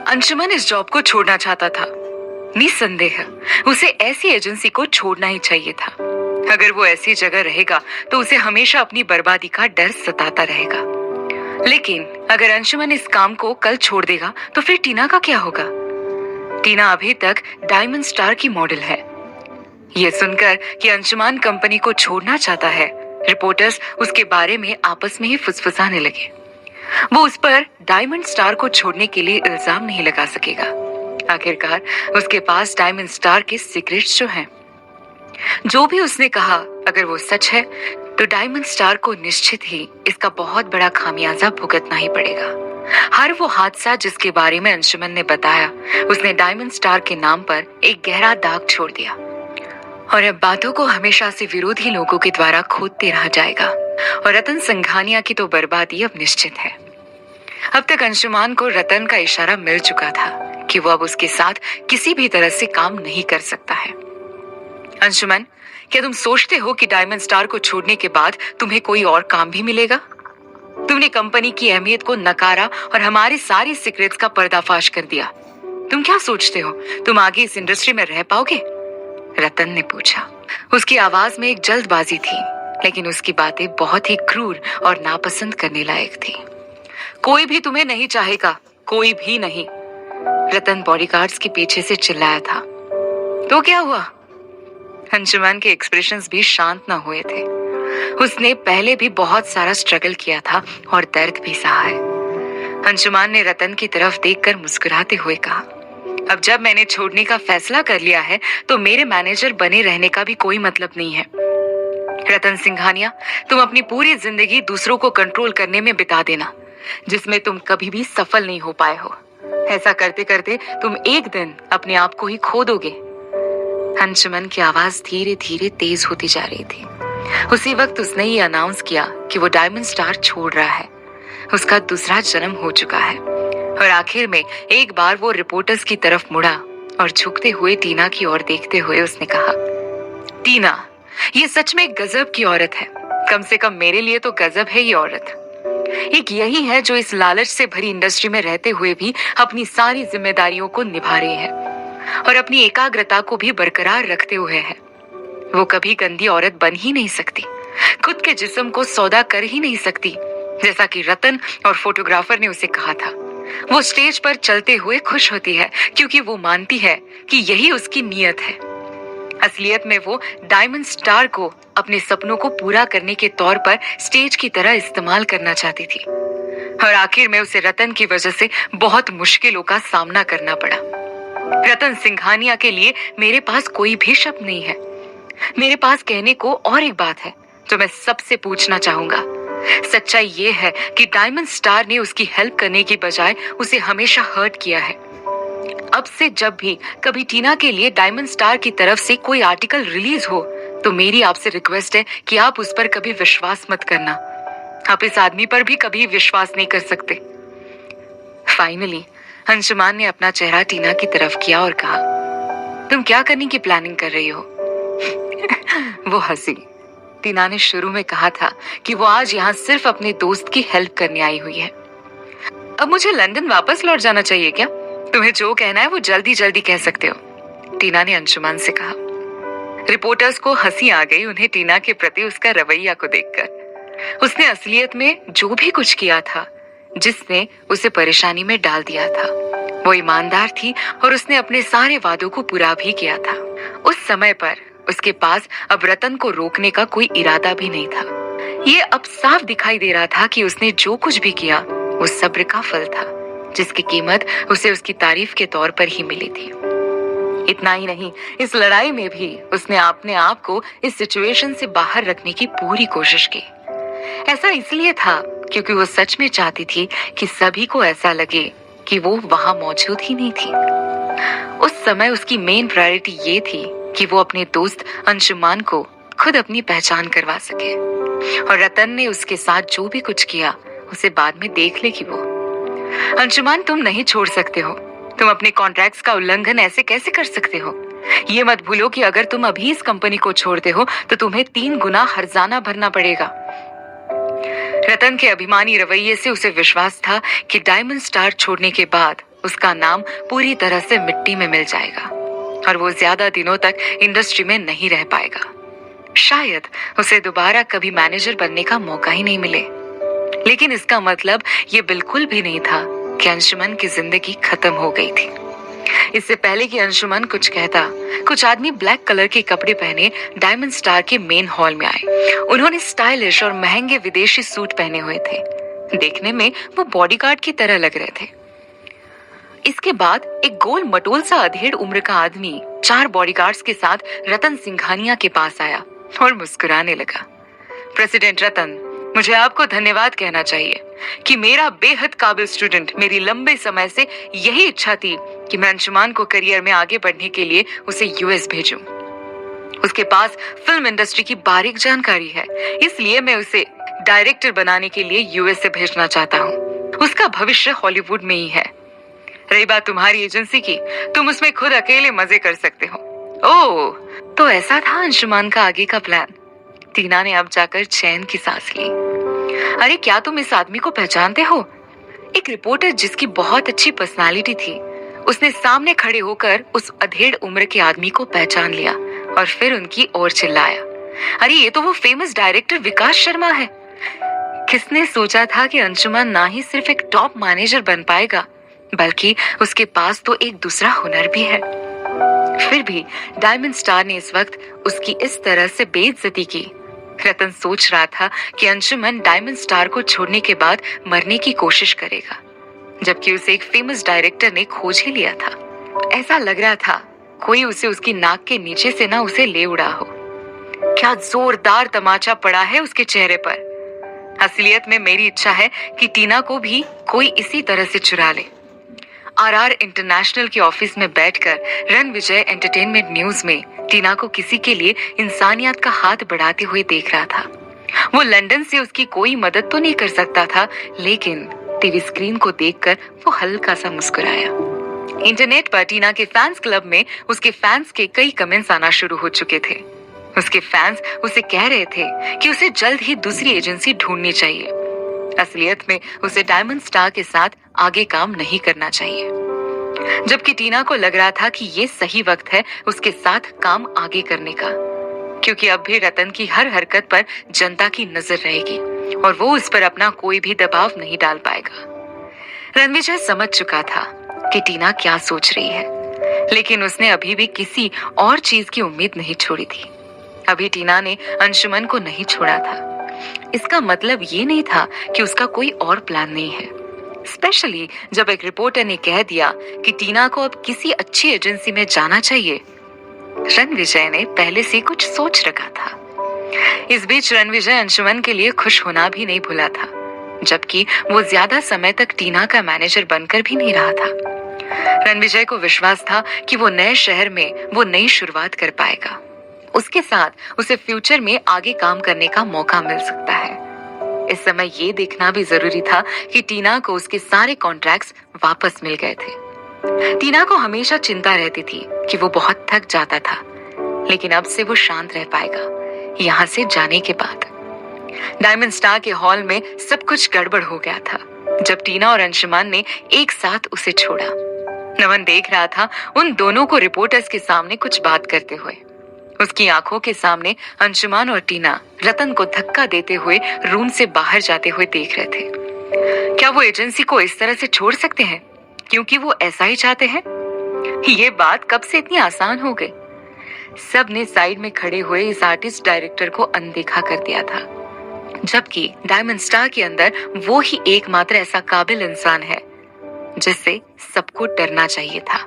अंशुमन इस जॉब को छोड़ना चाहता था। निस्संदेह उसे ऐसी एजेंसी को छोड़ना ही चाहिए था। अगर वो ऐसी जगह रहेगा तो उसे हमेशा अपनी बर्बादी का डर सताता रहेगा। लेकिन अगर अंशुमन इस काम को कल छोड़ देगा तो फिर टीना का क्या होगा? टीना अभी तक डायमंड स्टार की मॉडल है। ये सुनकर कि अंशुमान कंपनी को छोड़ना चाहता है, रिपोर्टर्स उसके बारे में आपस में ही फुसफुसाने लगे। वो उस पर डायमंड स्टार को छोड़ने के लिए इल्जाम नहीं लगा सकेगा। आखिरकार उसके पास डायमंड स्टार के सीक्रेट्स जो हैं। जो भी उसने कहा अगर वो सच है तो डायमंड स्टार को निश्चित ही इसका बहुत बड़ा खामियाजा भुगतना ही पड़ेगा। हर वो हादसा जिसके बारे में अंशुमन ने बताया, उसने डायमंड स्टार के नाम पर एक गहरा दाग छोड़ दिया और अब बातों को हमेशा से विरोधी लोगों के द्वारा खोदते रहा जाएगा। और रतन सिंघानिया की तो बर्बादी अब निश्चित है। अब तक अंशुमान को रतन का इशारा मिल चुका था कि वो अब उसके साथ किसी भी तरह से काम नहीं कर सकता है। अंशुमन, क्या तुम सोचते हो कि डायमंड स्टार को छोड़ने के बाद तुम्हें कोई और काम भी मिलेगा? तुमने कंपनी की अहमियत को नकारा और हमारे सारे सीक्रेट्स का पर्दाफाश कर दिया। तुम क्या सोचते हो तुम आगे इस इंडस्ट्री में रह पाओगे? रतन ने पूछा। उसकी आवाज में एक जल्दबाजी थी, लेकिन उसकी बातें बहुत ही क्रूर और नापसंद करने लायक थी। कोई भी तुम्हें नहीं चाहेगा, कोई भी नहीं, रतन बॉडीगार्ड्स के पीछे से चिल्लाया था। तो क्या हुआ? अंशुमान के एक्सप्रेशंस भी शांत न हुए थे। उसने पहले भी बहुत सारा स्ट्रगल किया था और दर्द भी सहा है। अंशुमान ने रतन की तरफ देखकर मुस्कुराते हुए कहा, अब जब मैंने छोड़ने का फैसला कर लिया है तो मेरे मैनेजर बने रहने का भी कोई मतलब नहीं है। रतन सिंघानिया, तुम अपनी पूरी जिंदगी दूसरों को कंट्रोल करने में बिता देना, जिसमें तुम कभी भी सफल नहीं हो पाए हो। ऐसा करते करते तुम एक दिन अपने आप को ही खो दोगे। अंशुमन की आवाज धीरे धीरे तेज होती जा रही थी। उसी वक्त उसने ये अनाउंस किया कि वो डायमंड स्टार छोड़ रहा है। उसका दूसरा जन्म हो चुका है। और आखिर में एक बार वो रिपोर्टर्स की तरफ मुड़ा और झुकते हुए टीना की ओर देखते हुए उसने कहा, टीना, ये सच में गजब की औरत है। कम से कम मेरे लिए तो गजब है ये औरत। एक यही है जो इस लालच से भरी इंडस्ट्री में रहते हुए भी अपनी सारी जिम्मेदारियों को निभा रही है और अपनी एकाग्रता को भी बरकरार रखते हुए है। वो कभी गंदी औरत बन ही नहीं सकती, खुद के जिस्म को सौदा कर ही नहीं सकती, जैसा कि रतन और फोटोग्राफर ने उसे कहा था। वो स्टेज पर चलते हुए खुश होती है क्योंकि वो मानती है कि यही उसकी नीयत है। असलियत में वो डायमंड स्टार को अपने सपनों को पूरा करने के तौर पर स्टेज की तरह इस्तेमाल करना चाहती थी और आखिर में उसे रतन की वजह से बहुत मुश्किलों का सामना करना पड़ा। रतन सिंघानिया के लिए मेरे पास कोई भी शब्द नहीं है। मेरे पास कहने को और एक बात है जो मैं सबसे पूछना चाहूंगा। सच्चाई ये है कि डायमंड स्टार ने उसकी हेल्प करने की बजाय उसे हमेशा हर्ट किया है। अब से जब भी कभी टीना के लिए डायमंड स्टार की तरफ से कोई आर्टिकल रिलीज हो तो मेरी आपसे रिक्वेस्ट है कि आप उस पर कभी विश्वास मत करना। आप इस आदमी पर भी कभी विश्वास नहीं कर सकते। फाइनली अंशुमान ने अपना चेहरा टीना की तरफ किया और कहा, तुम क्या करने की प्लानिंग कर रही हो? वो हंसी। टीना ने शुरू में कहा था कि वो आज यहाँ सिर्फ अपने दोस्त की हेल्प करने आई हुई है। अब मुझे लंदन वापस लौट जाना चाहिए क्या? तुम्हें जो कहना है वो जल्दी जल्दी कह सकते हो, टीना ने अंशुमान से कहा। रिपोर्टर्स को हंसी आ गई उन्हें टीना के प्रति उसका रवैया को देखकर। उसने असलियत में जो भी कुछ किया था, जिसने उसे परेशानी में डाल दिया था, वो ईमानदार थी और उसने अपने सारे वादों को पूरा भी किया था। उस समय पर उसके पास अब रतन को रोकने का कोई इरादा भी नहीं था। ये अब साफ दिखाई दे रहा था कि उसने जो कुछ भी किया वो सब्र का फल था, जिसकी कीमत उसे उसकी तारीफ के तौर पर ही मिली थी। इतना ही नहीं, इस लड़ाई में भी उसने अपने आप को इस सिचुएशन से बाहर रखने की पूरी कोशिश की। ऐसा इसलिए था क्योंकि वो सच में चाहती थी कि सभी को ऐसा लगे कि वो वहां मौजूद ही नहीं थी। उस समय उसकी मेन प्रायोरिटी ये थी कि वो अपने दोस्त अंशुमान को खुद अपनी पहचान करवा सके और रतन ने उसके साथ जो भी कुछ किया उसे बाद में देख लेगी वो। अंशुमान, तुम नहीं छोड़ सकते हो। तुम अपने कॉन्ट्रैक्ट्स का उल्लंघन ऐसे कैसे कर सकते हो? ये मत भूलो कि अगर तुम अभी इस कंपनी को छोड़ते हो तो तुम्हें 3 गुना हर्जाना भरना पड़ेगा। रतन के अभिमानी रवैये से उसे विश्वास था कि डायमंड स्टार छोड़ने के बाद उसका नाम पूरी तरह से मिट्टी में मिल जाएगा और वो ज्यादा दिनों तक इंडस्ट्री में नहीं रह पाएगा। शायद उसे दोबारा कभी मैनेजर बनने का मौका ही नहीं मिले। लेकिन इसका मतलब ये बिल्कुल भी नहीं था कि अंशुमन की जिंदगी खत्म हो गई थी। इससे पहले कि अंशुमन कुछ कहता, कुछ आदमी ब्लैक कलर के कपड़े पहने डायमंड स्टार के मेन हॉल में आए। उन्होंने स्टाइलिश और महंगे विदेशी सूट पहने हुए थे। देखने में वो बॉडीगार्ड की तरह लग रहे थे। इसके बाद एक गोल मटोल सा अधेड़ उम्र का आदमी 4 बॉडीगार्ड्स के साथ रतन सिंघानिया के पास आया और मुस्कुराने लगा। प्रेसिडेंट रतन, मुझे आपको धन्यवाद कहना चाहिए कि मेरा बेहद काबिल स्टूडेंट, मेरी लंबे समय से यही इच्छा थी कि मैं अंशुमान को करियर में आगे बढ़ने के लिए उसे यूएस भेजूं। उसके पास फिल्म इंडस्ट्री की बारीक जानकारी है, इसलिए मैं उसे डायरेक्टर बनाने के लिए यूएस से भेजना चाहता हूँ। उसका भविष्य हॉलीवुड में ही है। रही बात तुम्हारी एजेंसी की, तुम उसमें खुद अकेले मजे कर सकते हो। ओह, तो ऐसा था अंशुमान का आगे का प्लान। टीना ने अब जाकर चैन की सांस ली। अरे क्या तुम इस आदमी को पहचानते हो? एक रिपोर्टर जिसकी बहुत अच्छी पर्सनालिटी थी, उसने सामने खड़े होकर उस अधेड़ उम्र के आदमी को पहचान लिया और फिर उनकी ओर चिल्लाया, अरे ये तो वो फेमस डायरेक्टर विकास शर्मा है। किसने सोचा था कि अंशुमान ना ही सिर्फ एक टॉप मैनेजर बन पाएगा, बल्कि उसके पास तो एक दूसरा हुनर भी है। फिर भी डायमंड स्टार ने इस वक्त उसकी इस तरह से बेइज्जती की। रतन सोच रहा था कि अंशुमन डायमंड स्टार को छोड़ने के बाद मरने की कोशिश करेगा, जबकि उसे एक फेमस डायरेक्टर ने खोज ही लिया था। ऐसा लग रहा था कोई उसे उसकी नाक के नीचे से ना उसे ले उड़ा हो। क्या जोरदार तमाचा पड़ा है उसके चेहरे पर। असलियत में मेरी इच्छा है कि टीना को भी कोई इसी तरह से चुरा ले। आरआर इंटरनेशनल के ऑफिस में बैठकर रणविजय एंटरटेनमेंट न्यूज में टीना को किसी के लिए इंसानियत का हाथ बढ़ाते हुए देख रहा था। वो लंदन से उसकी कोई मदद तो नहीं कर सकता था, लेकिन टीवी स्क्रीन को देखकर वो हल्का सा मुस्कुराया। इंटरनेट पर टीना के फैंस क्लब में उसके फैंस के कई कमेंट्स आना शुरू हो चुके थे। उसके फैंस उसे कह रहे थे कि उसे जल्द ही दूसरी एजेंसी ढूंढनी चाहिए। असलियत में उसे डायमंड स्टार के साथ आगे काम नहीं करना चाहिए, जबकि टीना को लग रहा था कि ये सही वक्त है उसके साथ काम आगे करने का, क्योंकि अब भी रतन की हर हरकत पर जनता की नजर रहेगी और वो उस पर अपना कोई भी दबाव नहीं डाल पाएगा। रणविजय समझ चुका था कि टीना क्या सोच रही है, लेकिन उसने अभी भी किसी और चीज की उम्मीद नहीं छोड़ी थी। अभी टीना ने अंशुमन को नहीं छोड़ा था। इसका मतलब ये नहीं था कि उसका कोई और प्लान नहीं है, स्पेशली जब एक रिपोर्टर ने कह दिया कि टीना को अब किसी अच्छी एजेंसी में जाना चाहिए। रणविजय ने पहले से कुछ सोच रखा था। इस बीच रणविजय अंशुमन के लिए खुश होना भी नहीं भूला था, जबकि वो ज्यादा समय तक टीना का मैनेजर बनकर भी नहीं रहा था। रणविजय को विश्वास था कि वो नए शहर में वो नई शुरुआत कर पाएगा। उसके साथ उसे फ्यूचर में आगे काम करने का मौका मिल सकता है। इस समय ये देखना भी जरूरी था कि टीना को उसके सारे कॉन्ट्रैक्ट्स वापस मिल गए थे। टीना को हमेशा चिंता रहती थी कि वो बहुत थक जाता था, लेकिन अब से वो शांत रह पाएगा यहाँ से जाने के बाद। डायमंड स्टार के हॉल में सब कुछ गड़बड़ हो गया था जब टीना और अंशुमान ने एक साथ उसे छोड़ा। नमन देख रहा था उन दोनों को रिपोर्टर्स के सामने कुछ बात करते हुए। उसकी आंखों के सामने अंशुमान और टीना रतन को धक्का देते हुए रूम से बाहर जाते हुए देख रहे थे। क्या वो एजेंसी को इस तरह से छोड़ सकते हैं क्योंकि वो ऐसा ही चाहते हैं? ये बात कब से इतनी आसान हो गई? सब ने साइड में खड़े हुए इस आर्टिस्ट डायरेक्टर को अनदेखा कर दिया था, जबकि डायमंड स्टार के अंदर वो ही एकमात्र ऐसा काबिल इंसान है जिससे सबको डरना चाहिए था।